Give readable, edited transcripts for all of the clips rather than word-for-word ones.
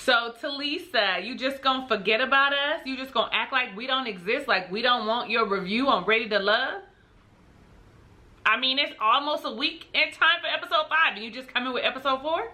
So Talisa, you just gonna forget about us? You just gonna act like we don't exist, like we don't want your review on Ready to Love? I mean, it's almost a week in time for episode 5 and you just come in with episode 4?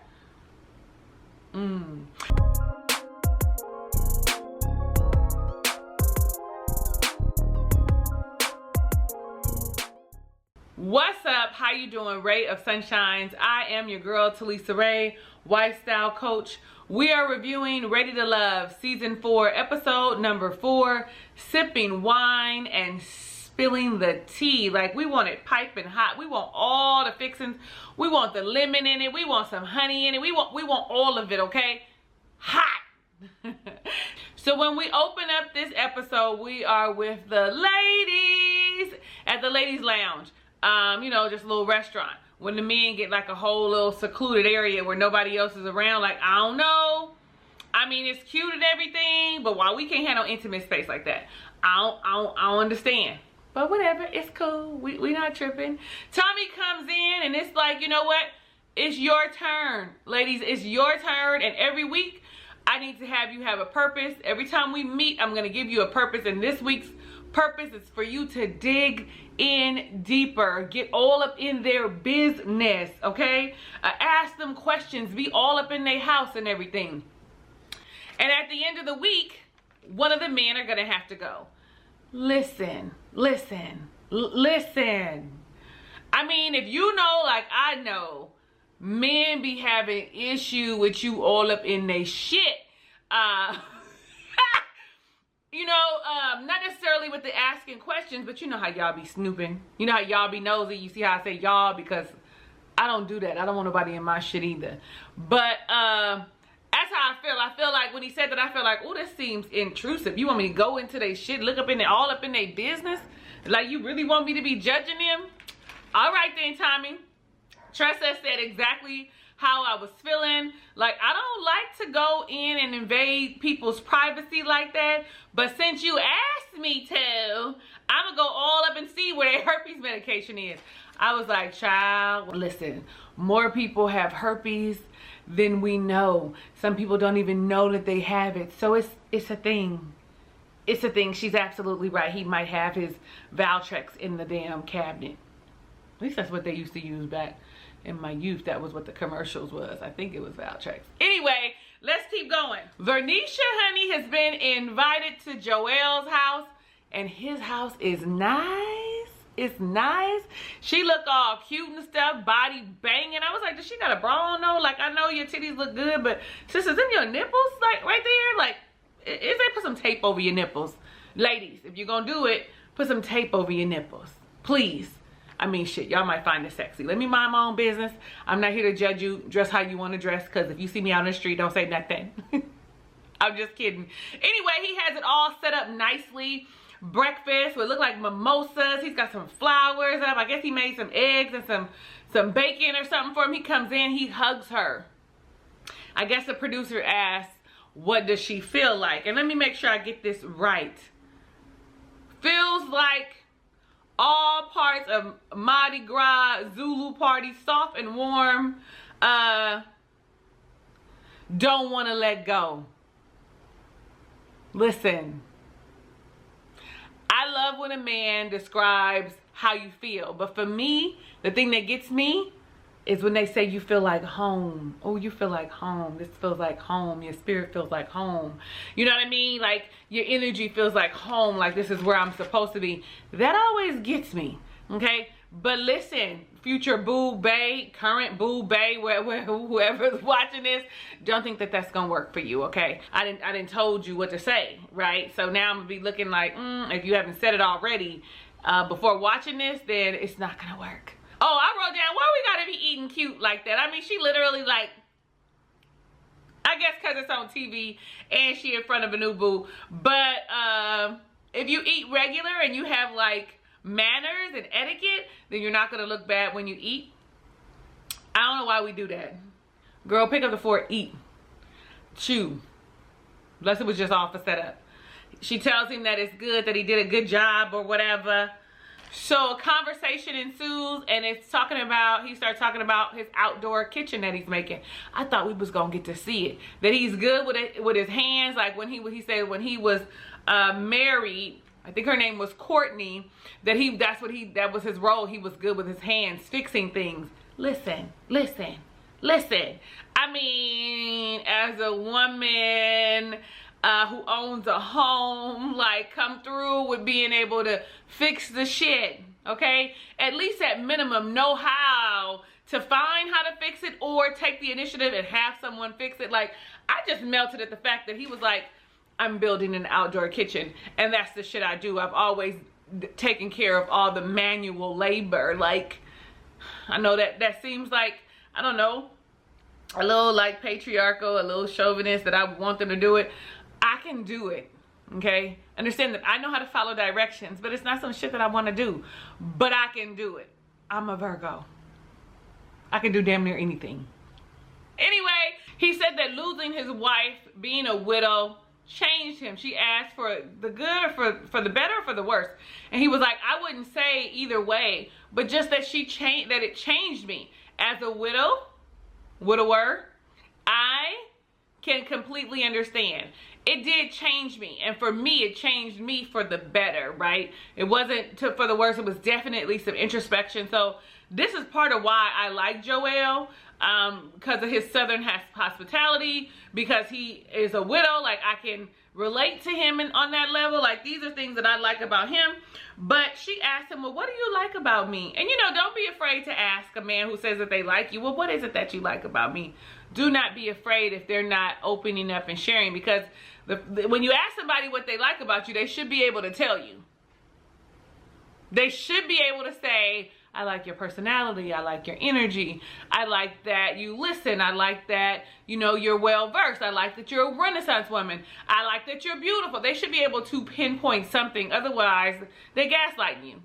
What's up? How you doing? Ray of Sunshines. I am your girl Talisa Ray, lifestyle coach. We are reviewing Ready to Love season 4, episode number 4, sipping wine and spilling the tea. Like, we want it piping hot. We want all the fixings. We want the lemon in it. We want some honey in it. We want all of it, okay? Hot. So when we open up this episode, we are with the ladies at the ladies lounge. You know, just a little restaurant. When the men get like a whole little secluded area where nobody else is around, like, I don't know. I mean, it's cute and everything, but why we can't handle intimate space like that? I don't understand. But whatever, it's cool. We not tripping. Tommy comes in and it's like, you know what? It's your turn, ladies. It's your turn, and every week I need to have you have a purpose. Every time we meet, I'm gonna give you a purpose, and this week's purpose is for you to dig in deeper, get all up in their business, okay? Ask them questions, be all up in their house and everything. And at the end of the week, one of the men are gonna have to go. Listen. I mean, if you know, like I know, men be having issue with you all up in their shit. You know, not necessarily with the asking questions, but you know how y'all be snooping. You know how y'all be nosy. You see how I say y'all, because I don't do that. I don't want nobody in my shit either. But that's how I feel. I feel like when he said that, I feel like, oh, this seems intrusive. You want me to go into their shit, look up in there, all up in their business? Like, you really want me to be judging them? All right then, Tommy. Tressa said exactly how I was feeling. Like, I don't like to go in and invade people's privacy like that, but since you asked me to, I'm gonna go all up and see where their herpes medication is. I was like, child, listen, more people have herpes than we know. Some people don't even know that they have it, so it's a thing. It's a thing. She's absolutely right. He might have his Valtrex in the damn cabinet. At least that's what they used to use back in my youth. That was what the commercials was. I think it was Valtrex. Anyway, let's keep going. Vernisha, honey, has been invited to Joel's house, and his house is nice. It's nice. She look all cute and stuff, body banging. I was like, does she got a bra on though? Like, I know your titties look good, but sisters, in your nipples, like right there, like, is they put some tape over your nipples? Ladies, if you're gonna do it, put some tape over your nipples, please. I mean, shit, y'all might find it sexy. Let me mind my own business. I'm not here to judge you. Dress how you want to dress, because if you see me out on the street, don't say nothing. I'm just kidding. Anyway, he has it all set up nicely. Breakfast would look like mimosas. He's got some flowers up. I guess he made some eggs and some bacon or something for him. He comes in, he hugs her. I guess the producer asked, what does she feel like? And let me make sure I get this right. Feels like all parts of Mardi Gras Zulu party, soft and warm, don't want to let go. Listen, I love when a man describes how you feel, but for me, the thing that gets me is when they say you feel like home. Oh, you feel like home. This feels like home. Your spirit feels like home. You know what I mean? Like, your energy feels like home. Like, this is where I'm supposed to be. That always gets me, okay? But listen, future boo bae, current boo bae, whoever's watching this, don't think that that's gonna work for you, okay? I didn't told you what to say, right? So now I'm gonna be looking like, if you haven't said it already before watching this, then it's not gonna work. Oh, I wrote down, why we gotta be eating cute like that? I mean, she literally, like, I guess because it's on TV and she in front of a new boo. But if you eat regular and you have, like, manners and etiquette, then you're not gonna look bad when you eat. I don't know why we do that. Girl, pick up the fork, eat, chew. Unless it was just all for setup. She tells him that it's good, that he did a good job or whatever. So a conversation ensues, and he starts talking about his outdoor kitchen that he's making. I thought we was gonna get to see it. That he's good with his hands, like when he said when he was married, I think her name was Courtney, that was his role. He was good with his hands, fixing things. Listen. I mean, as a woman who owns a home, like, come through with being able to fix the shit, okay? At least at minimum, know how to find how to fix it or take the initiative and have someone fix it. Like, I just melted at the fact that he was like, I'm building an outdoor kitchen, and that's the shit I do. I've always taken care of all the manual labor. Like, I know that seems like, I don't know, a little like patriarchal, a little chauvinist, that I want them to do it. I can do it, okay? Understand that I know how to follow directions, but it's not some shit that I want to do. But I can do it. I'm a Virgo. I can do damn near anything. Anyway, he said that losing his wife, being a widow, changed him. She asked for the good or for the better or for the worse. And he was like, I wouldn't say either way, but just that it changed me. As a widower, I can completely understand. It did change me, and for me, it changed me for the better, right? It wasn't for the worse. It was definitely some introspection. So this is part of why I like Joel, because of his Southern hospitality, because he is a widow. Like, I can relate to him on that level. Like, these are things that I like about him. But she asked him, well, what do you like about me? And, you know, don't be afraid to ask a man who says that they like you, well, what is it that you like about me? Do not be afraid if they're not opening up and sharing, because when you ask somebody what they like about you, they should be able to tell you. They should be able to say, I like your personality. I like your energy. I like that you listen. I like that, you know, you're well-versed. I like that you're a Renaissance woman. I like that you're beautiful. They should be able to pinpoint something. Otherwise, they gaslight you,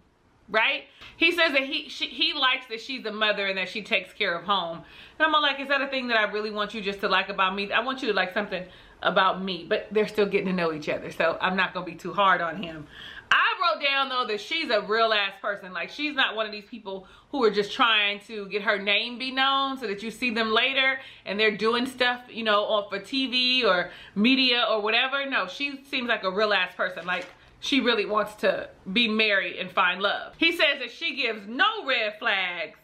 right? He says that he likes that she's a mother and that she takes care of home. And I'm like, is that a thing that I really want you just to like about me? I want you to like something about me, but they're still getting to know each other. So I'm not going to be too hard on him. I wrote down, though, that she's a real ass person. Like, she's not one of these people who are just trying to get her name be known so that you see them later and they're doing stuff, you know, for TV or media or whatever. No, she seems like a real ass person. Like, she really wants to be married and find love. He says that she gives no red flags.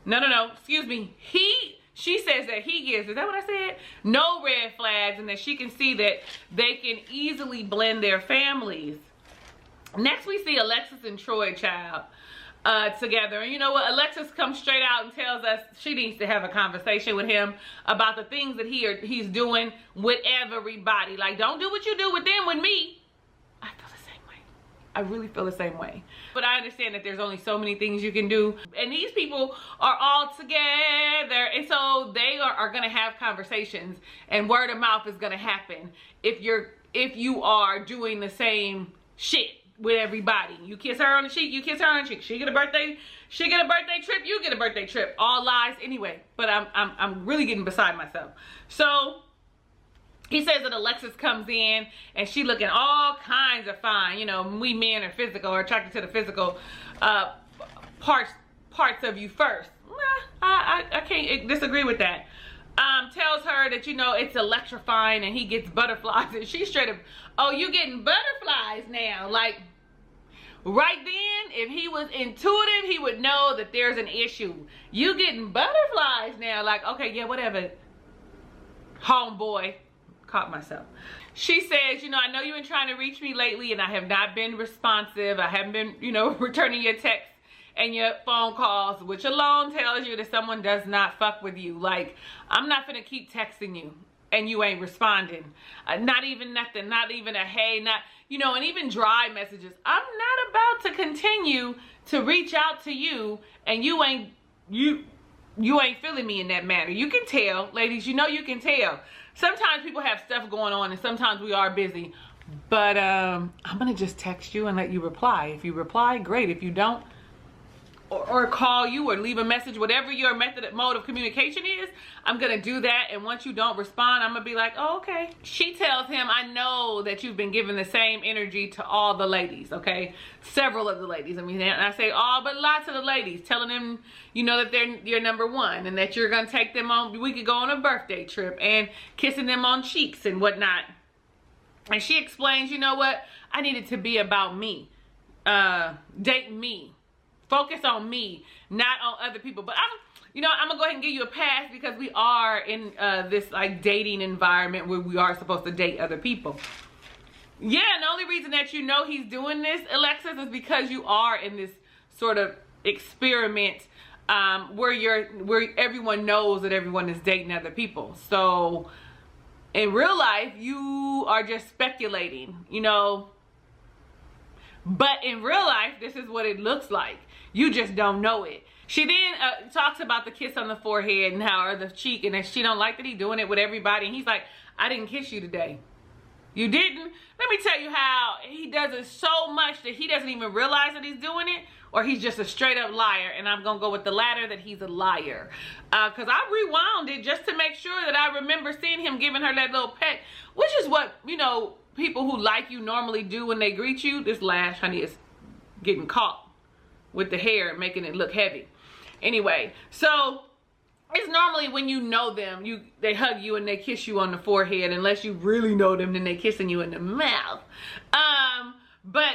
No, excuse me. She says that he gives, is that what I said? No red flags, and that she can see that they can easily blend their families. Next, we see Alexis and Troy, child, together. And you know what? Alexis comes straight out and tells us she needs to have a conversation with him about the things that he's doing with everybody. Like, don't do what you do with them with me. I feel the same way. I really feel the same way. But I understand that there's only so many things you can do. And these people are all together. And so they are going to have conversations. And word of mouth is going to happen if you are doing the same shit with everybody. You kiss her on the cheek, you kiss her on the cheek. She get a birthday trip, you get a birthday trip. All lies anyway. But I'm really getting beside myself. So he says that Alexis comes in and she looking all kinds of fine. You know, we men are physical, or attracted to the physical parts of you first. I can't disagree with that. Tells her that, you know, it's electrifying and he gets butterflies, and she's straight up, oh, you getting butterflies now? Like, right then, if he was intuitive, he would know that there's an issue. You getting butterflies now? Like, okay, yeah, whatever, homeboy. Caught myself. She says, you know, I know you've been trying to reach me lately and I have not been responsive. I haven't been, you know, returning your texts and your phone calls, which alone tells you that someone does not fuck with you. Like, I'm not gonna keep texting you and you ain't responding. Not even nothing, not even a hey, not, you know, and even dry messages. I'm not about to continue to reach out to you and you ain't feeling me in that manner. You can tell, ladies, you know, you can tell. Sometimes people have stuff going on and sometimes we are busy, but I'm gonna just text you and let you reply. If you reply, great. If you don't, or call you or leave a message, whatever your mode of communication is, I'm gonna do that. And once you don't respond, I'm gonna be like, oh, okay. She tells him, I know that you've been giving the same energy to all the ladies, okay? Several of the ladies. I mean, and I say all, but lots of the ladies, telling them, you know, that they're your number one and that you're gonna take them on, we could go on a birthday trip, and kissing them on cheeks and whatnot. And she explains, you know what? I need it to be about me. Date me. Focus on me, not on other people. But I'm gonna go ahead and give you a pass because we are in this like dating environment where we are supposed to date other people. Yeah, and the only reason that you know he's doing this, Alexis, is because you are in this sort of experiment where everyone knows that everyone is dating other people. So in real life, you are just speculating, you know. But in real life, this is what it looks like. You just don't know it. She then talks about the kiss on the forehead and how, or the cheek, and that she don't like that he doing it with everybody. And he's like, I didn't kiss you today. You didn't? Let me tell you how he does it so much that he doesn't even realize that he's doing it, or he's just a straight up liar. And I'm gonna go with the latter, that he's a liar. Cause I rewound it just to make sure that I remember seeing him giving her that little pet, which is what, you know, people who like you normally do when they greet you. This lash, honey, is getting caught with the hair and making it look heavy. Anyway, so it's normally when you know them, they hug you and they kiss you on the forehead. Unless you really know them, then they kissing you in the mouth. But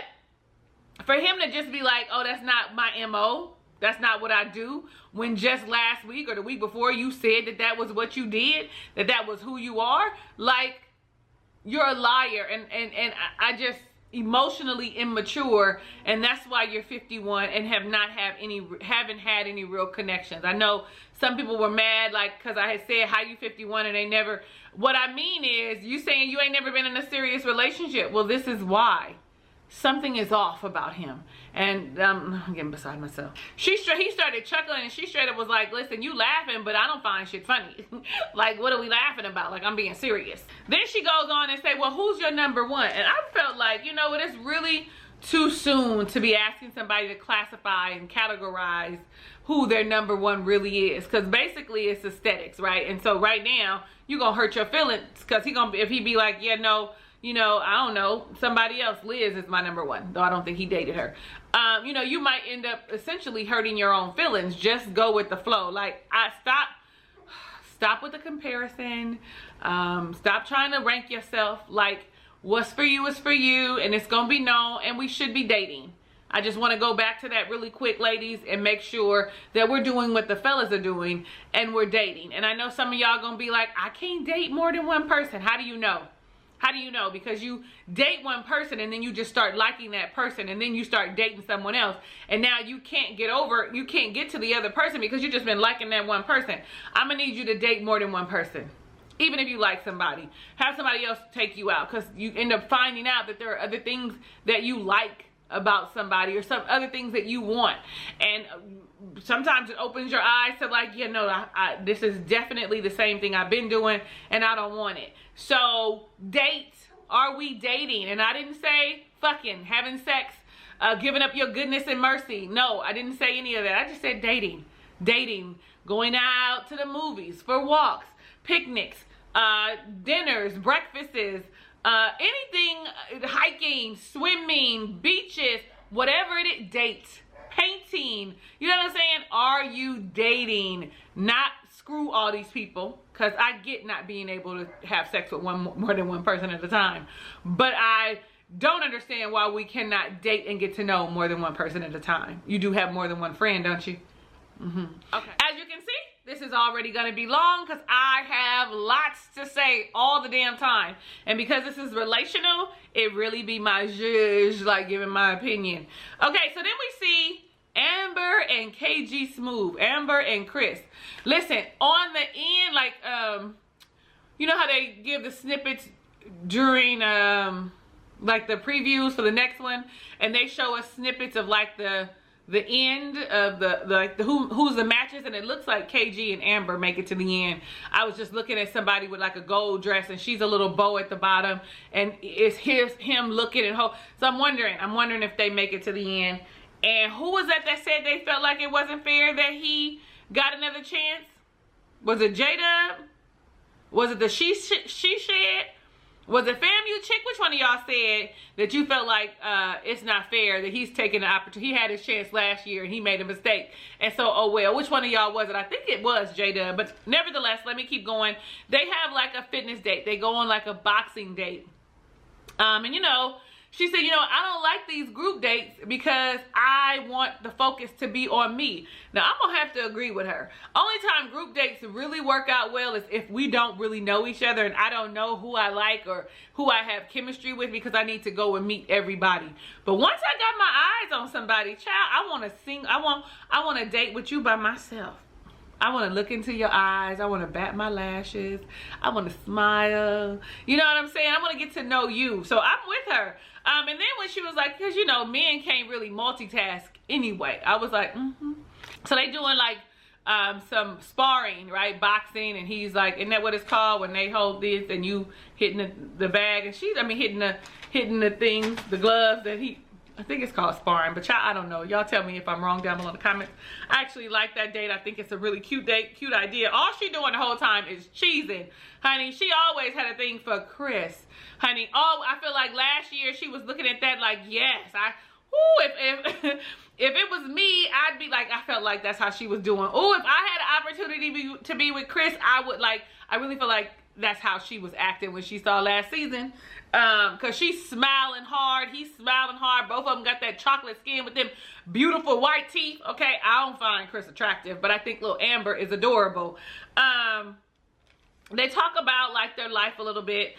for him to just be like, oh, that's not my MO, that's not what I do, when just last week or the week before you said that that was what you did, that was who you are, like, you're a liar. And I just emotionally immature, and that's why you're 51 and haven't had any real connections. I know some people were mad, like, because I had said how you 51 and they never. What I mean is, you saying you ain't never been in a serious relationship. Well, this is why. Something is off about him. And I'm getting beside myself. He started chuckling, and she straight up was like, listen, you laughing, but I don't find shit funny. Like, what are we laughing about? Like, I'm being serious. Then she goes on and say, well, who's your number one? And I felt like, you know, it is really too soon to be asking somebody to classify and categorize who their number one really is. Because basically it's aesthetics, right? And so right now, you're going to hurt your feelings, because if he be like, yeah, no, you know, I don't know, somebody else, Liz is my number one, though I don't think he dated her. You know, you might end up essentially hurting your own feelings. Just go with the flow. Like, stop with the comparison. Stop trying to rank yourself. Like, what's for you is for you, and it's gonna be known, and we should be dating. I just want to go back to that really quick, ladies, and make sure that we're doing what the fellas are doing, and we're dating. And I know some of y'all gonna be like, I can't date more than one person. How do you know? How do you know? Because you date one person and then you just start liking that person, and then you start dating someone else, and now you can't get to the other person because you just been liking that one person. I'm gonna need you to date more than one person. Even if you like somebody, have somebody else take you out, because you end up finding out that there are other things that you like about somebody, or some other things that you want. And sometimes it opens your eyes to, like, you know, this is definitely the same thing I've been doing and I don't want it. So date. Are we dating? And I didn't say fucking, having sex, giving up your goodness and mercy. No, I didn't say any of that. I just said dating. Dating, going out to the movies, for walks, picnics, dinners, breakfasts, anything, hiking, swimming, beaches, whatever it is, dates, painting. You know what I'm saying? Are you dating? Not screw all these people, because I get not being able to have sex with more than one person at a time. But I don't understand why we cannot date and get to know more than one person at a time. You do have more than one friend, don't you? Okay. As you can see, this is already going to be long, because I have lots to say all the damn time. And because this is relational, it really be my zhuzh, like giving my opinion. Okay, so then we see Amber and KG Smooth, Amber and Chris. Listen, on the end, like, you know how they give the snippets during, like, the previews for the next one, and they show us snippets of, like, the end of who's the matches, and it looks like KG and Amber make it to the end. I was just looking at somebody with like a gold dress, and she's a little bow at the bottom, and it's him looking at her. So I'm wondering if they make it to the end. And who was that said they felt like it wasn't fair that he got another chance? Was it J-Dub? Was it the she shed? Was it FAMU chick? Which one of y'all said that you felt like it's not fair that he's taking the opportunity? He had his chance last year and he made a mistake. And so, oh well, which one of y'all was it? I think it was J-Dub. But nevertheless, let me keep going. They have like a fitness date. They go on like a boxing date. And you know, she said, you know, I don't like these group dates because I want the focus to be on me. Now, I'm going to have to agree with her. Only time group dates really work out well is if we don't really know each other and I don't know who I like or who I have chemistry with because I need to go and meet everybody. But once I got my eyes on somebody, child, I want to sing. I want to date with you by myself. I want to look into your eyes. I want to bat my lashes. I want to smile. You know what I'm saying? I want to get to know you. So I'm with her. And then when she was like, because, you know, men can't really multitask anyway. I was like, So they doing like some sparring, right? Boxing. And he's like, isn't that what it's called? When they hold this and you hitting the bag. And she's, I mean, hitting the things, the gloves that he... I think it's called sparring, but y'all, I don't know. Y'all tell me if I'm wrong down below in the comments. I actually like that date. I think it's a really cute date, cute idea. All she doing the whole time is cheesing. Honey, she always had a thing for Chris. Honey, oh, I feel like last year she was looking at that like, yes, if it was me, I'd be like, I felt like that's how she was doing. Oh, if I had an opportunity to be with Chris, I would like, I really feel like that's how she was acting when she saw last season. Cause she's smiling hard, he's smiling hard. Both of them got that chocolate skin with them beautiful white teeth. Okay, I don't find Chris attractive, but I think little Amber is adorable. They talk about like their life a little bit.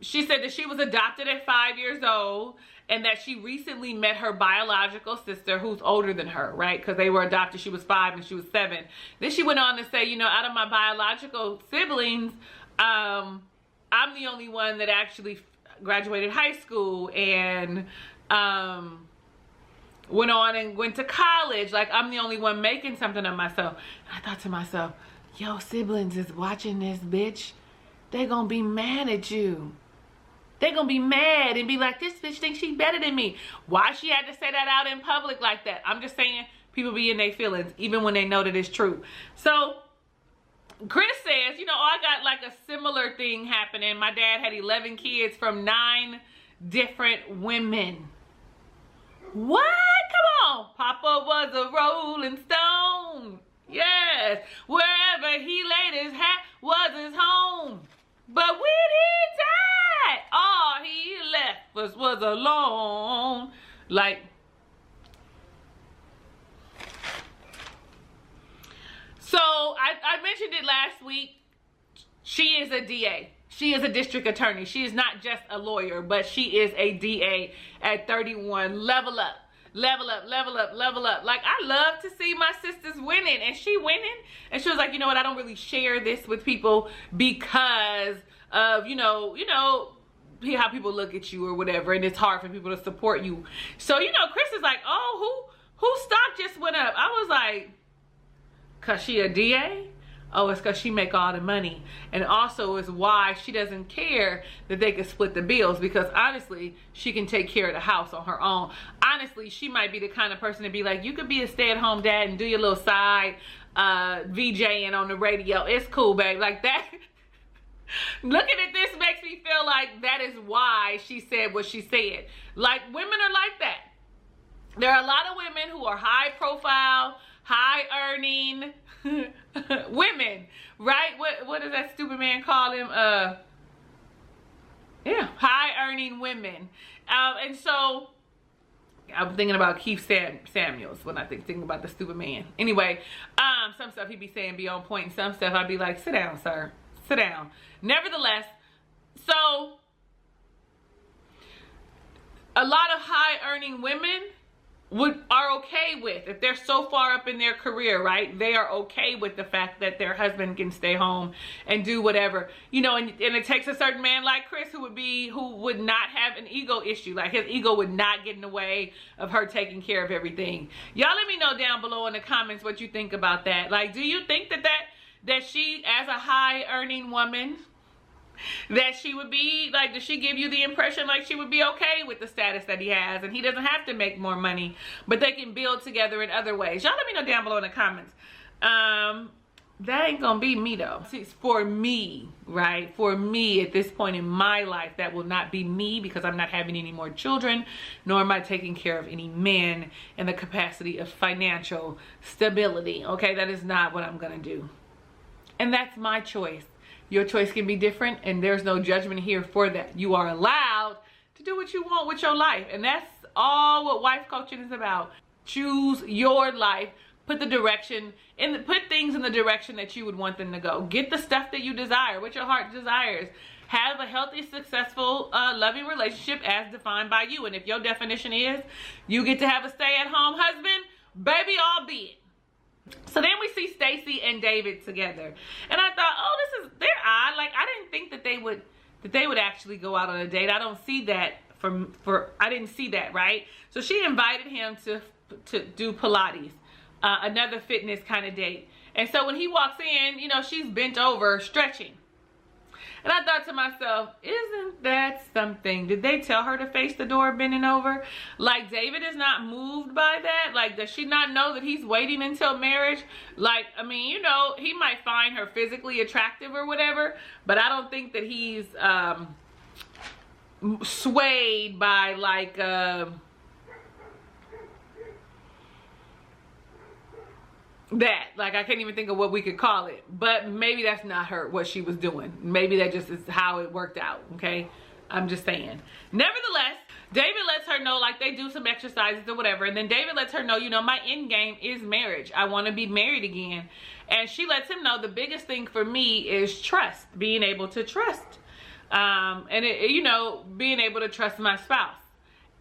She said that she was adopted at 5 years old and that she recently met her biological sister who's older than her, right? Because they were adopted, she was 5 and she was 7. Then she went on to say, you know, out of my biological siblings, I'm the only one that actually graduated high school and went on and went to college. Like, I'm the only one making something of myself. And I thought to myself, yo, siblings is watching this, bitch. They gonna be mad at you. They gonna be mad and be like, this bitch thinks she better than me. Why she had to say that out in public like that? I'm just saying, people be in their feelings even when they know that it's true. So Chris says, you know, I got like a similar thing happening. My dad had 11 kids from 9 different women. What? Come on. Papa was a rolling stone. Yes. Wherever he laid his hat was his home. But when he died, all he left was alone. Like, so I mentioned it last week. She is a DA. She is a district attorney. She is not just a lawyer, but she is a DA at 31. Level up, level up, level up, level up. Like, I love to see my sisters winning, and she winning. And she was like, you know what? I don't really share this with people because of, you know, how people look at you or whatever, and it's hard for people to support you. So, you know, Chris is like, oh, whose stock just went up? I was like, cause she a DA? Oh, it's cause she make all the money. And also is why she doesn't care that they can split the bills, because honestly, she can take care of the house on her own. Honestly, she might be the kind of person to be like, you could be a stay-at-home dad and do your little side VJing on the radio. It's cool, babe. Like that. Looking at this makes me feel like that is why she said what she said. Like, women are like that. There are a lot of women who are high profile, high earning women, right? What does that stupid man call him? Yeah, high earning women. And so I'm thinking about Keith Samuels when I thinking about the stupid man. Anyway, some stuff he'd be saying be on point, and some stuff I'd be like, sit down, sir. Sit down. Nevertheless, so a lot of high earning women are okay with, if they're so far up in their career, right, they are okay with the fact that their husband can stay home and do whatever, you know. And it takes a certain man like Chris who would not have an ego issue. Like, his ego would not get in the way of her taking care of everything. Y'all let me know down below in the comments what you think about that. Like, do you think that she, as a high earning woman, that she would be like, does she give you the impression like she would be okay with the status that he has and he doesn't have to make more money, but they can build together in other ways? Y'all let me know down below in the comments. That ain't gonna be me though. It's for me, right? For me at this point in my life, that will not be me, because I'm not having any more children, nor am I taking care of any men in the capacity of financial stability. Okay, that is not what I'm gonna do. And that's my choice. Your choice can be different, and there's no judgment here for that. You are allowed to do what you want with your life, and that's all what wife coaching is about. Choose your life. Put the direction in, put things in the direction that you would want them to go. Get the stuff that you desire, what your heart desires. Have a healthy, successful, loving relationship as defined by you. And if your definition is you get to have a stay-at-home husband, baby, all be it. So then we see Stacy and David together, and I thought, oh, they're odd. Like, I didn't think that they would actually go out on a date. I don't see that I didn't see that, right? So she invited him to do Pilates. Another fitness kind of date. And so when he walks in, you know, she's bent over stretching. And I thought to myself, isn't that something? Did they tell her to face the door bending over? Like, David is not moved by that? Like, does she not know that he's waiting until marriage? Like, I mean, you know, he might find her physically attractive or whatever, but I don't think that he's swayed by like that. Like, I can't even think of what we could call it, but maybe that's not what she was doing. Maybe that just is how it worked out. Okay, I'm just saying. Nevertheless, David lets her know, like, they do some exercises or whatever, and then David lets her know, you know, my end game is marriage. I want to be married again. And she lets him know the biggest thing for me is trust, being able to trust, you know, being able to trust my spouse.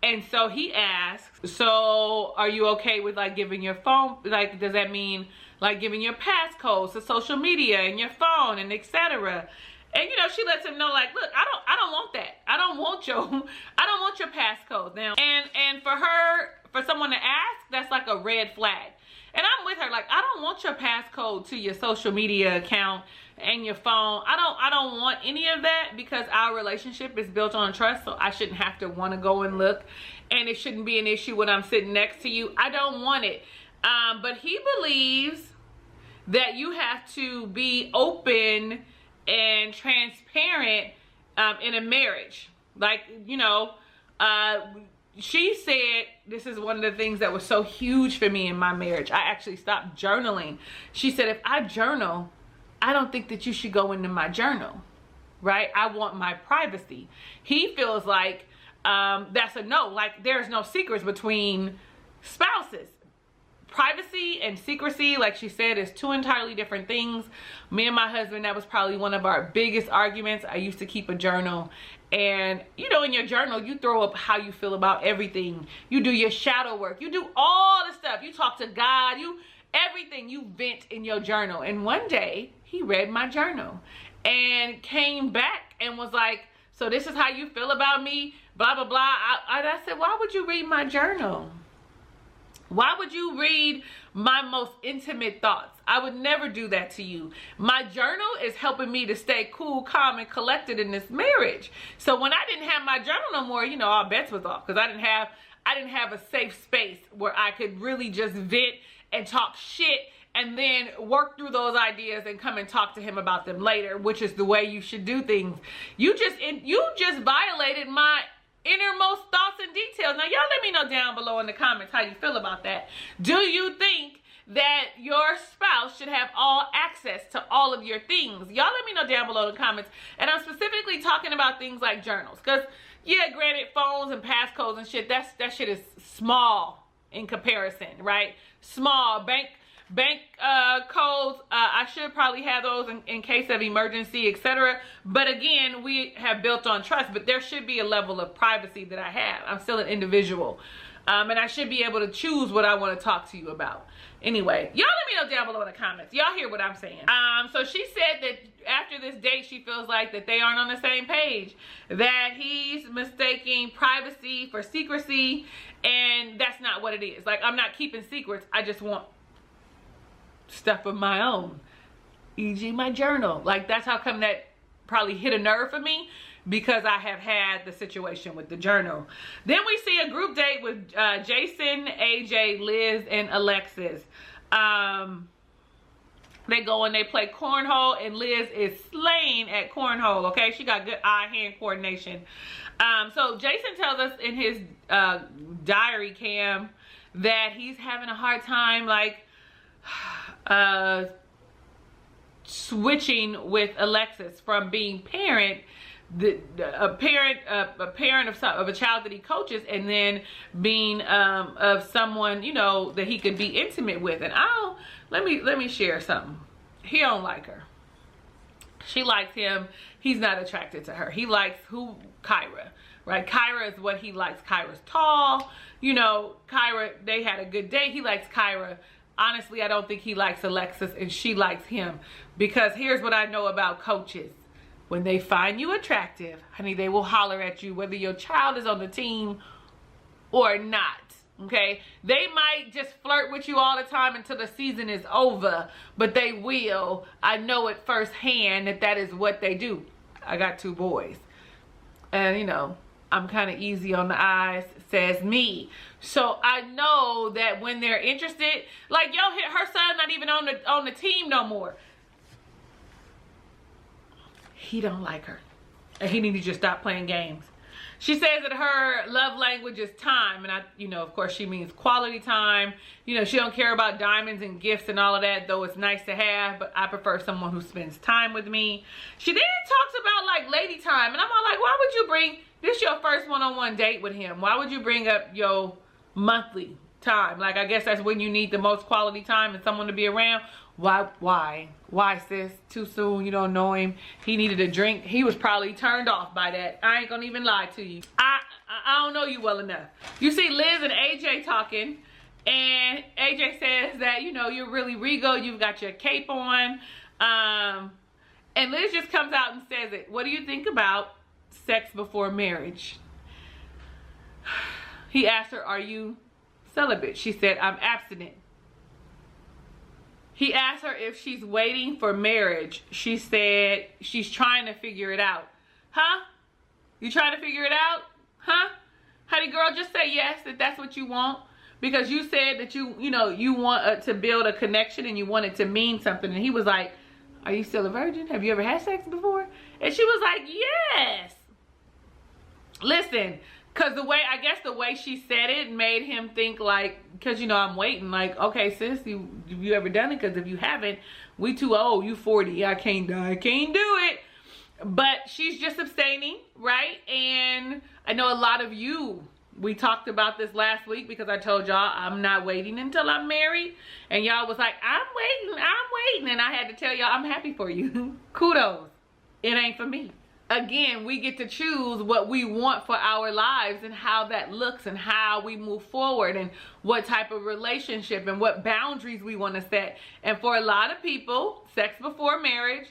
And so he asks, so are you okay with like giving your phone, like, does that mean like giving your passcodes to social media and your phone and etc.? And you know, she lets him know, like, look, I don't want that. I don't want your passcodes now. And for someone to ask, that's like a red flag. And I'm with her, like, I don't want your passcode to your social media account and your phone. I don't want any of that, because our relationship is built on trust, so I shouldn't have to want to go and look, and it shouldn't be an issue when I'm sitting next to you. I don't want it. But he believes that you have to be open and transparent in a marriage. Like, you know, she said, this is one of the things that was so huge for me in my marriage. I actually stopped journaling. She said, if I journal, I don't think that you should go into my journal, right? I want my privacy. He feels like that's a no. Like, there's no secrets between spouses. Privacy and secrecy, like she said, is two entirely different things. Me and my husband, that was probably one of our biggest arguments. I used to keep a journal, and you know, in your journal, you throw up how you feel about everything. You do your shadow work. You do all the stuff. You talk to God. Everything you vent in your journal. And one day he read my journal and came back and was like, so this is how you feel about me, blah, blah, blah. I said, why would you read my journal? Why would you read my most intimate thoughts? I would never do that to you. My journal is helping me to stay cool, calm, and collected in this marriage. So when I didn't have my journal no more, you know, all bets was off, because I didn't have a safe space where I could really just vent and talk shit and then work through those ideas and come and talk to him about them later, which is the way you should do things. You just violated my innermost thoughts and details. Now, y'all let me know down below in the comments how you feel about that. Do you think that your spouse should have all access to all of your things? Y'all let me know down below in the comments. And I'm specifically talking about things like journals, because yeah, granted, phones and passcodes and shit, that shit is small in comparison, right? Small. Bank codes, I should probably have those in case of emergency, etc. But again, we have built on trust, but there should be a level of privacy that I have. I'm still an individual, and I should be able to choose what I want to talk to you about. Anyway, y'all let me know down below in the comments. Y'all hear what I'm saying. So she said that after this date, she feels like that they aren't on the same page, that he's mistaking privacy for secrecy, and that's not what it is. Like, I'm not keeping secrets. I just want stuff of my own, e.g. my journal. Like, that's how come that probably hit a nerve for me because I have had the situation with the journal. Then we see a group date with Jason, AJ, Liz, and Alexis. They go and they play cornhole, and Liz is slaying at cornhole, okay? She got good eye-hand coordination. So Jason tells us in his diary cam that he's having a hard time, like, switching with Alexis from being a parent of a child that he coaches, and then being of someone, you know, that he could be intimate with. And let me share something. He don't like her. She likes him. He's not attracted to her. He likes Kyra, right? Kyra is what he likes. Kyra's tall, you know. Kyra, they had a good date. He likes Kyra. Honestly, I don't think he likes Alexis, and she likes him, because here's what I know about coaches. When they find you attractive, honey, they will holler at you whether your child is on the team or not, okay? They might just flirt with you all the time until the season is over, but they will. I know it firsthand that is what they do. I got 2 boys, and, you know, I'm kind of easy on the eyes, says me. So I know that when they're interested, like, yo, her son not even on the team no more. He don't like her, and he need to just stop playing games. She says that her love language is time, and you know, of course, she means quality time. You know, she don't care about diamonds and gifts and all of that, though it's nice to have, but I prefer someone who spends time with me. She then talks about, like, lady time, and I'm all like, why would you bring this your first one-on-one date with him? Why would you bring up your monthly time? Like, I guess that's when you need the most quality time and someone to be around. Why, sis? Too soon? You don't know him. He needed a drink. He was probably turned off by that. I ain't gonna even lie to you. I don't know you well enough. You see Liz and AJ talking, and AJ says that, you know, you're really regal. You've got your cape on. And Liz just comes out and says it. What do you think about sex before marriage? He asked her, are you celibate? She said, I'm abstinent. He asked her if she's waiting for marriage. She said she's trying to figure it out. Huh? You trying to figure it out? Huh? Honey girl, just say yes if that's what you want. Because you said that you want to build a connection and you want it to mean something. And he was like, are you still a virgin? Have you ever had sex before? And she was like, yes. Listen, because I guess the way she said it made him think, like, because, you know, I'm waiting. Like, okay, sis, have you ever done it? Because if you haven't, we too old. You 40. I can't do it. But she's just abstaining, right? And I know a lot of you, we talked about this last week because I told y'all I'm not waiting until I'm married. And y'all was like, I'm waiting. And I had to tell y'all, I'm happy for you. Kudos. It ain't for me. Again, we get to choose what we want for our lives and how that looks and how we move forward and what type of relationship and what boundaries we want to set. And for a lot of people, sex before marriage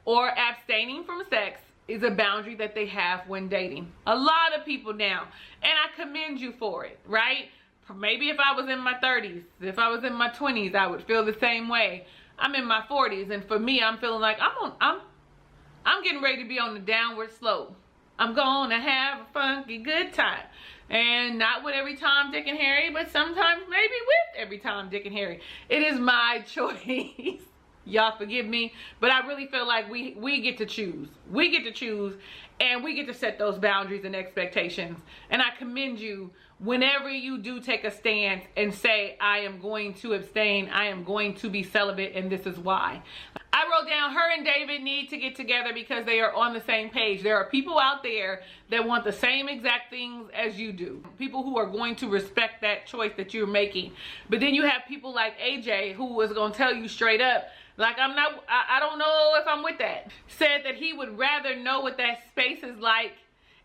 or abstaining from sex is a boundary that they have when dating. A lot of people now. And I commend you for it, right? Maybe if I was in my 30s, if I was in my 20s, I would feel the same way. I'm in my 40s, and for me, I'm feeling like I'm getting ready to be on the downward slope. I'm going to have a funky good time. And not with every Tom, Dick, and Harry, but sometimes maybe with every Tom, Dick, and Harry. It is my choice. Y'all forgive me, but I really feel like we get to choose. We get to choose, and we get to set those boundaries and expectations. And I commend you whenever you do take a stance and say, I am going to abstain, I am going to be celibate, and this is why. I wrote down her and David need to get together because they are on the same page. There are people out there that want the same exact things as you do. People who are going to respect that choice that you're making. But then you have people like AJ who is going to tell you straight up, like, I don't know if I'm with that. Said that he would rather know what that space is like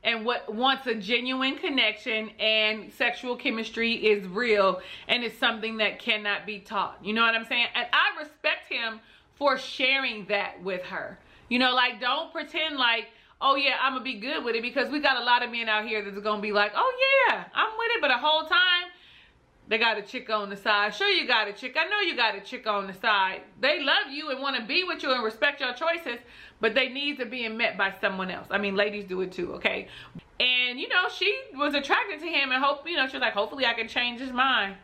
and what wants a genuine connection, and sexual chemistry is real and it's something that cannot be taught. You know what I'm saying? And I respect him for sharing that with her. You know, like, don't pretend like, oh yeah, I'm gonna be good with it, because we got a lot of men out here that's gonna be like, oh yeah, I'm with it, but the whole time they got a chick on the side. Sure, you got a chick. I know you got a chick on the side. They love you and want to be with you and respect your choices, but they need to be met by someone else. I mean, ladies do it too, okay? And, you know, she was attracted to him and hope, you know, she was like, hopefully I can change his mind.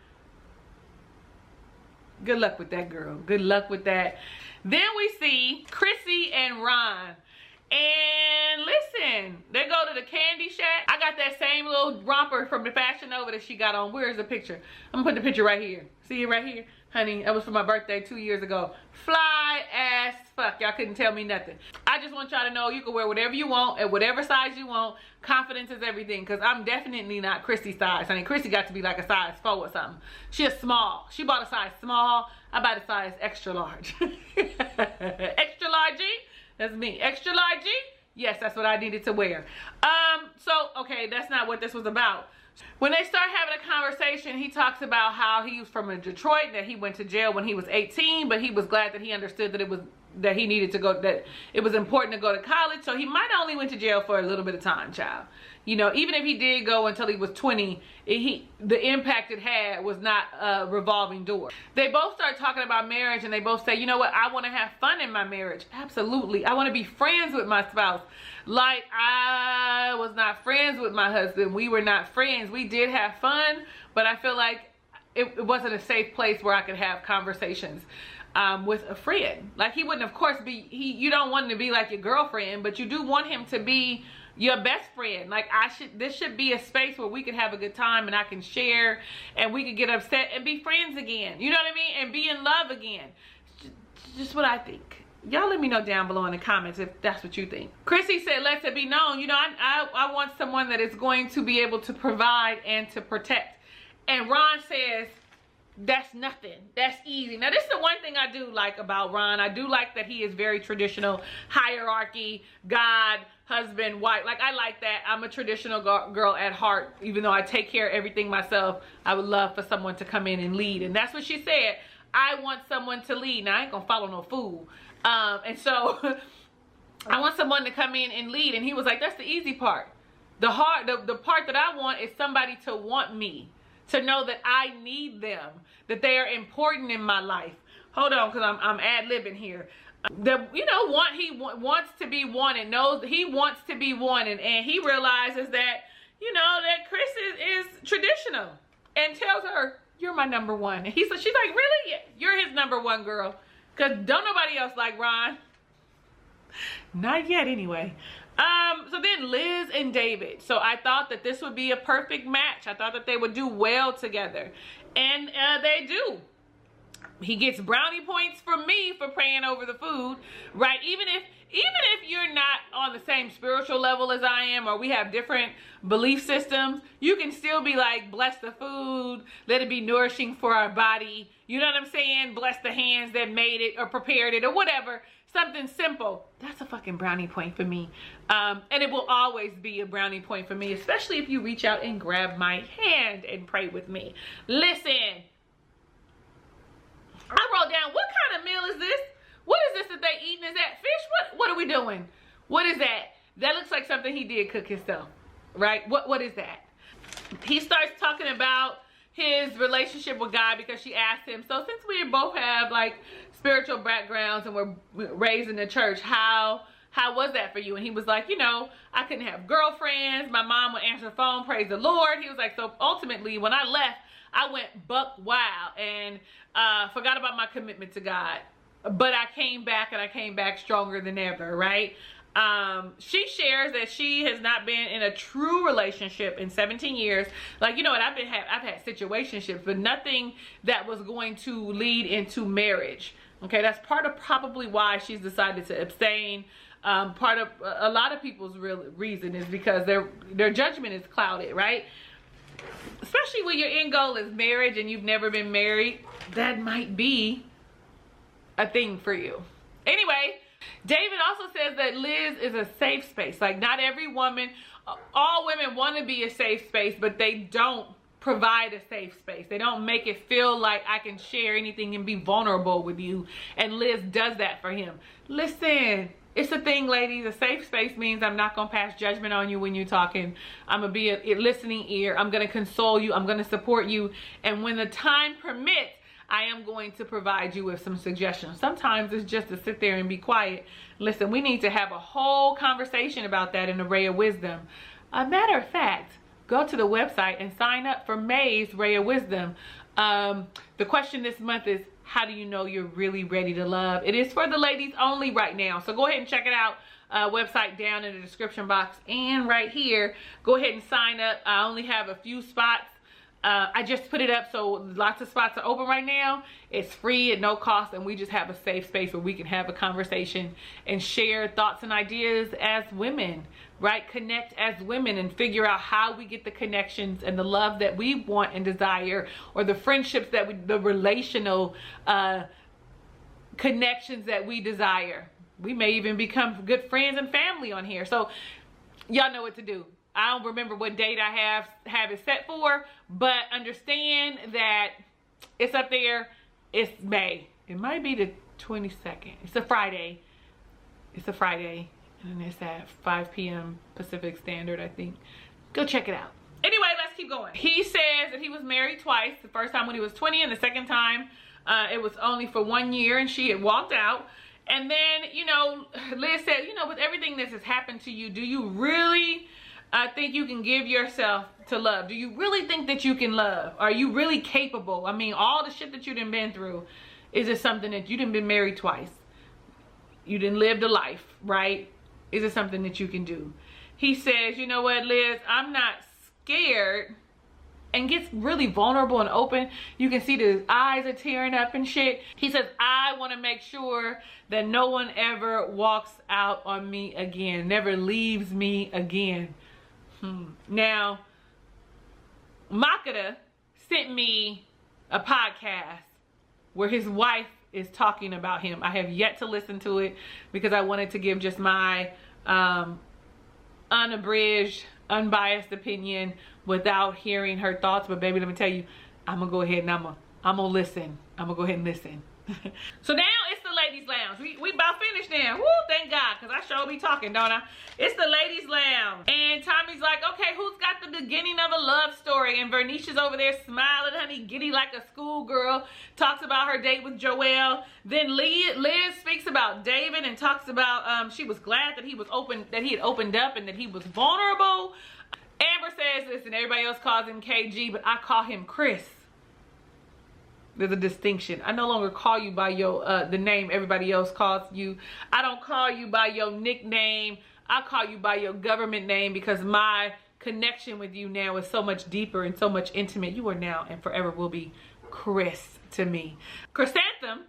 Good luck with that, girl. Good luck with that. Then we see Chrissy and Ron. And listen, they go to the candy shack. I got that same little romper from the Fashion Nova that she got on. Where's the picture? I'm gonna put the picture right here. See it right here? Honey, that was for my birthday 2 years ago. Fly as fuck. Y'all couldn't tell me nothing. I just want y'all to know you can wear whatever you want at whatever size you want. Confidence is everything, because I'm definitely not Chrissy size. I mean, Chrissy got to be like a size 4 or something. She is small. She bought a size small. I bought a size extra large. Extra large? That's me. Extra large? Yes, that's what I needed to wear. So, okay, that's not what this was about. When they start having a conversation, he talks about how he was from Detroit, that he went to jail when he was 18, but he was glad that he understood that he needed to go, that it was important to go to college. So he might only went to jail for a little bit of time, child. You know, even if he did go until he was 20, the impact it had was not a revolving door. They both start talking about marriage, and they both say, you know what, I want to have fun in my marriage. Absolutely. I want to be friends with my spouse. Like, I was not friends with my husband. We were not friends. We did have fun, but I feel like it wasn't a safe place where I could have conversations with a friend. Like, he wouldn't, of course, you don't want him to be like your girlfriend, but you do want him to be your best friend. Like, this should be a space where we could have a good time and I can share and we could get upset and be friends again. You know what I mean? And be in love again. Just what I think. Y'all let me know down below in the comments if that's what you think. Chrissy said, let it be known, you know, I want someone that is going to be able to provide and to protect. And Ron says, that's nothing. That's easy. Now, this is the one thing I do like about Ron. I do like that he is very traditional, hierarchy, God, husband, wife. Like, I like that. I'm a traditional girl at heart. Even though I take care of everything myself, I would love for someone to come in and lead. And that's what she said. I want someone to lead. Now, I ain't gonna follow no fool. And so I want someone to come in and lead. And he was like, that's the easy part. The part that I want is somebody to want me, to know that I need them, that they are important in my life. Hold on, because I'm ad-libbing here. That, you know, he wants to be wanted, knows he wants to be wanted, and he realizes that, you know, that Chris is traditional, and tells her, you're my number one. And she's like, really? Yeah, you're his number one, girl. Because don't nobody else like Ron. Not yet, anyway. So then Liz and David. So I thought that this would be a perfect match. I thought that they would do well together. And they do. He gets brownie points from me for praying over the food, right? Even if you're not on the same spiritual level as I am, or we have different belief systems, you can still be like, bless the food, let it be nourishing for our body. You know what I'm saying? Bless the hands that made it or prepared it or whatever. Something simple. That's a fucking brownie point for me. And it will always be a brownie point for me, especially if you reach out and grab my hand and pray with me. Listen, I wrote down, what kind of meal is this? What is this that they eating? Is that fish? What are we doing? What is that? That looks like something he did cook himself, right? What is that? He starts talking about his relationship with God, because she asked him, so since we both have like spiritual backgrounds and were raised in the church, how was that for you? And he was like, you know, I couldn't have girlfriends. My mom would answer the phone, praise the Lord. He was like, so ultimately when I left, I went buck wild and forgot about my commitment to God. But I came back, and I came back stronger than ever, right? She shares that she has not been in a true relationship in 17 years. Like, you know what, I've had situationships, but nothing that was going to lead into marriage. Okay, that's part of probably why she's decided to abstain. Part of a lot of people's real reason is because their judgment is clouded, right? Especially when your end goal is marriage and you've never been married, that might be a thing for you. Anyway, David also says that Liz is a safe space. Like, not every woman, all women want to be a safe space, but they don't provide a safe space. They don't make it feel like I can share anything and be vulnerable with you. And Liz does that for him. Listen, it's a thing, ladies. A safe space means I'm not going to pass judgment on you when you're talking. I'm going to be a listening ear. I'm going to console you. I'm going to support you. And when the time permits, I am going to provide you with some suggestions. Sometimes it's just to sit there and be quiet. Listen, we need to have a whole conversation about that in the Ray of Wisdom. A matter of fact, go to the website and sign up for May's Ray of Wisdom. The question this month is, how do you know you're really ready to love? It is for the ladies only right now. So go ahead and check it out. Website down in the description box and right here. Go ahead and sign up. I only have a few spots. I just put it up so lots of spots are open right now. It's free at no cost, and we just have a safe space where we can have a conversation and share thoughts and ideas as women, right? Connect as women and figure out how we get the connections and the love that we want and desire, or the friendships that we, the relational connections that we desire. We may even become good friends and family on here. So y'all know what to do. I don't remember what date I have it set for, but understand that it's up there. It's May. It might be the 22nd. It's a Friday. It's a Friday. And it's at 5 p.m. Pacific Standard, I think. Go check it out. Anyway, let's keep going. He says that he was married twice. The first time when he was 20, and the second time it was only for 1 year, and she had walked out. And then, you know, Liz said, you know, with everything that has happened to you, do you really think you can give yourself to love? Do you really think that you can love? Are you really capable? I mean, all the shit that you done been through, is it something that you done been married twice? You done lived a life, right? Is it something that you can do? He says, you know what, Liz, I'm not scared, and gets really vulnerable and open. You can see that his eyes are tearing up and shit. He says, I want to make sure that no one ever walks out on me again, never leaves me again. Now, Makata sent me a podcast where his wife is talking about him. I have yet to listen to it because I wanted to give just my unabridged, unbiased opinion without hearing her thoughts. But baby, let me tell you, I'm gonna go ahead and I'm gonna listen. I'm gonna go ahead and listen. So now it's the ladies lounge. We about finished now. Woo, thank God, because I sure be talking, don't I? It's the ladies lounge. And Tommy's like, okay, who's got the beginning of a love story? And Vernisha's over there smiling, honey, giddy like a schoolgirl. Talks about her date with Joelle. Then Liz speaks about David and talks about she was glad that he was open, that he had opened up and that he was vulnerable. Amber says, listen, everybody else calls him KG, but I call him Chris. There's a distinction. I no longer call you by your the name everybody else calls you. I don't call you by your nickname. I call you by your government name, because my connection with you now is so much deeper and so much intimate. You are now and forever will be Chris to me. Chrysanthemum,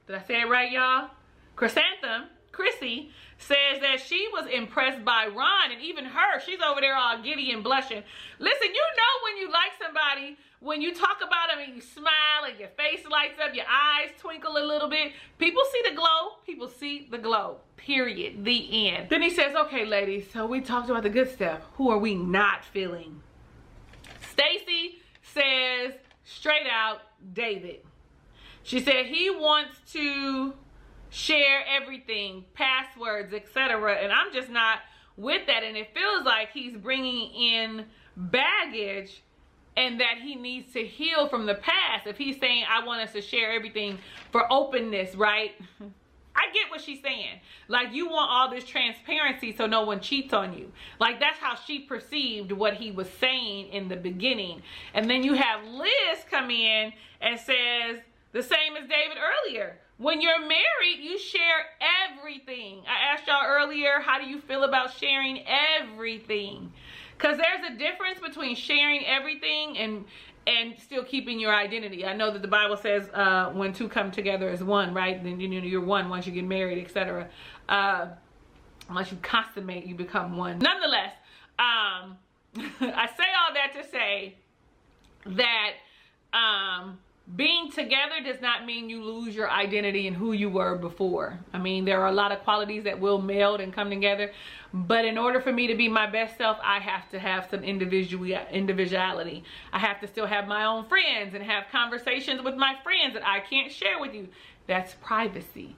did I say it right, y'all? Chrysanthemum, Chrissy, says that she was impressed by Ron, and even her, she's over there all giddy and blushing. Listen, you know when you like somebody, when you talk about them and you smile and your face lights up, your eyes twinkle a little bit. People see the glow. People see the glow. Period. The end. Then he says, okay, ladies, so we talked about the good stuff. Who are we not feeling? Stacy says, straight out, David. She said he wants to share everything, passwords, etc. And I'm just not with that. And it feels like he's bringing in baggage, and that he needs to heal from the past. If he's saying, I want us to share everything for openness, right? I get what she's saying. Like, you want all this transparency so no one cheats on you. Like, that's how she perceived what he was saying in the beginning. And then you have Liz come in and says the same as David earlier. When you're married, you share everything. I asked y'all earlier, how do you feel about sharing everything? Because there's a difference between sharing everything and still keeping your identity. I know that the Bible says when two come together as one, right? Then you know you're one once you get married, etc. Once you consummate, you become one. Nonetheless, I say all that to say that being together does not mean you lose your identity and who you were before. I mean, there are a lot of qualities that will meld and come together. But in order for me to be my best self, I have to have some individuality. I have to still have my own friends and have conversations with my friends that I can't share with you. That's privacy.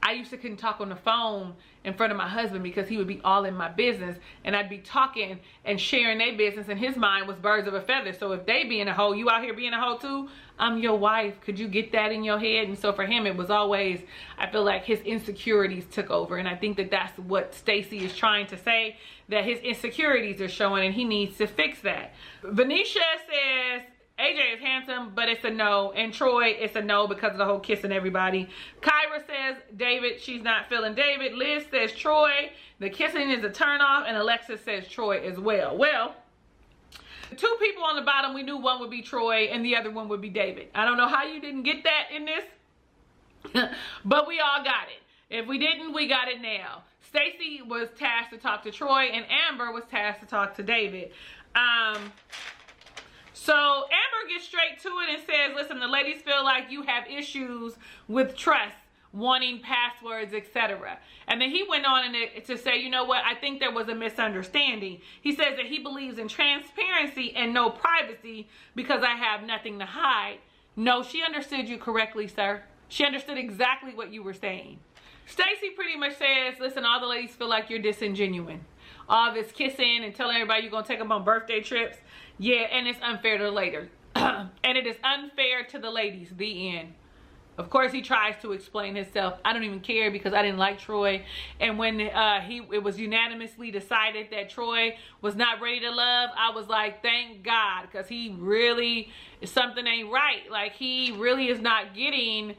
I used to couldn't talk on the phone in front of my husband because he would be all in my business, and I'd be talking and sharing their business, and his mind was birds of a feather. So if they be in a hole, you out here being a hole too? I'm your wife. Could you get that in your head? And so for him, it was always, I feel like his insecurities took over. And I think that that's what Stacey is trying to say, that his insecurities are showing and he needs to fix that. Venetia says, AJ is handsome, but it's a no. And Troy, it's a no because of the whole kissing everybody. Kyra says, David, she's not feeling David. Liz says, Troy, the kissing is a turnoff. And Alexis says, Troy as well. Well, the two people on the bottom, we knew one would be Troy and the other one would be David. I don't know how you didn't get that in this, but we all got it. If we didn't, we got it now. Stacey was tasked to talk to Troy and Amber was tasked to talk to David. So Amber gets straight to it and says, listen, the ladies feel like you have issues with trust, wanting passwords, etc. And then he went on to say, you know what, I think there was a misunderstanding. He says that he believes in transparency and no privacy because I have nothing to hide. No, she understood you correctly, sir. She understood exactly what you were saying. Stacey pretty much says, listen, all the ladies feel like you're disingenuous. All this kissing and telling everybody you're going to take them on birthday trips. Yeah, and it's unfair to the ladies. And it is unfair to the ladies. The end. Of course, he tries to explain himself. I don't even care because I didn't like Troy. And when it was unanimously decided that Troy was not ready to love, I was like, thank God, because he really, something ain't right. Like, he really is not getting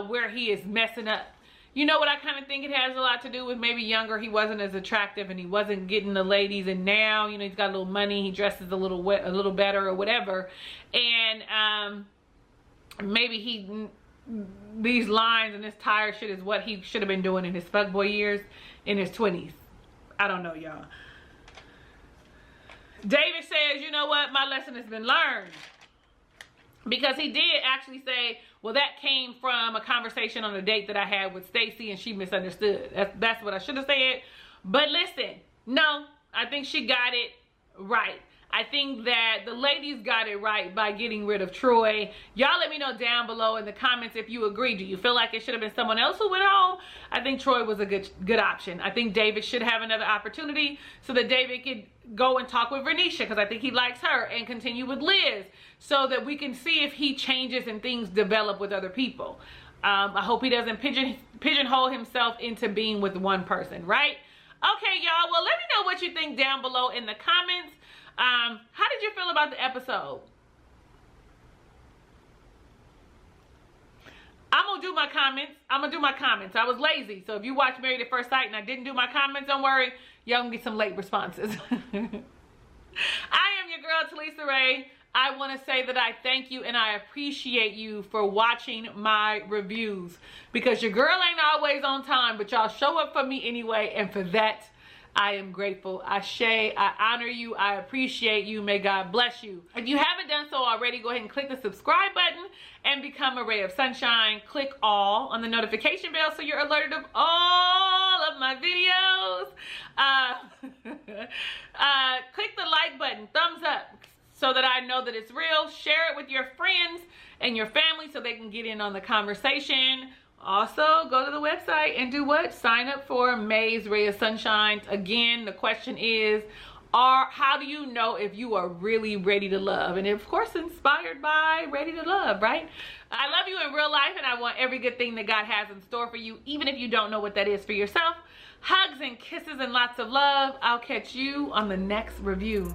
where he is messing up. You know what I kind of think it has a lot to do with? Maybe younger, he wasn't as attractive and he wasn't getting the ladies, and now, you know, he's got a little money, he dresses a little better or whatever, and maybe these lines and this tired shit is what he should have been doing in his fuckboy years in his 20s. I don't know, y'all. David says, you know what, my lesson has been learned. Because he did actually say, well, that came from a conversation on a date that I had with Stacey and she misunderstood. That's what I should have said. But listen, no, I think she got it right. I think that the ladies got it right by getting rid of Troy. Y'all let me know down below in the comments if you agree. Do you feel like it should have been someone else who went home? I think Troy was a good option. I think David should have another opportunity so that David could go and talk with Venetia, because I think he likes her, and continue with Liz so that we can see if he changes and things develop with other people. I hope he doesn't pigeonhole himself into being with one person, right? Okay, y'all. Well, let me know what you think down below in the comments. How did you feel about the episode? I'm gonna do my comments. I was lazy, so if you watch Married at First Sight and I didn't do my comments, don't worry, y'all gonna get some late responses. I am your girl, Talisa Ray. I want to say that I thank you and I appreciate you for watching my reviews, because your girl ain't always on time, but y'all show up for me anyway, and for that I am grateful. I honor you. I appreciate you. May God bless you. If you haven't done so already, go ahead and click the subscribe button and become a ray of sunshine. Click all on the notification bell so you're alerted of all of my videos. Click the like button, thumbs up, so that I know that it's real. Share it with your friends and your family so they can get in on the conversation. Also, go to the website and do what? Sign up for May's Ray of Sunshine. Again, the question is, how do you know if you are really ready to love? And of course, inspired by Ready to Love, right? I love you in real life, and I want every good thing that God has in store for you, even if you don't know what that is for yourself. Hugs and kisses and lots of love. I'll catch you on the next review.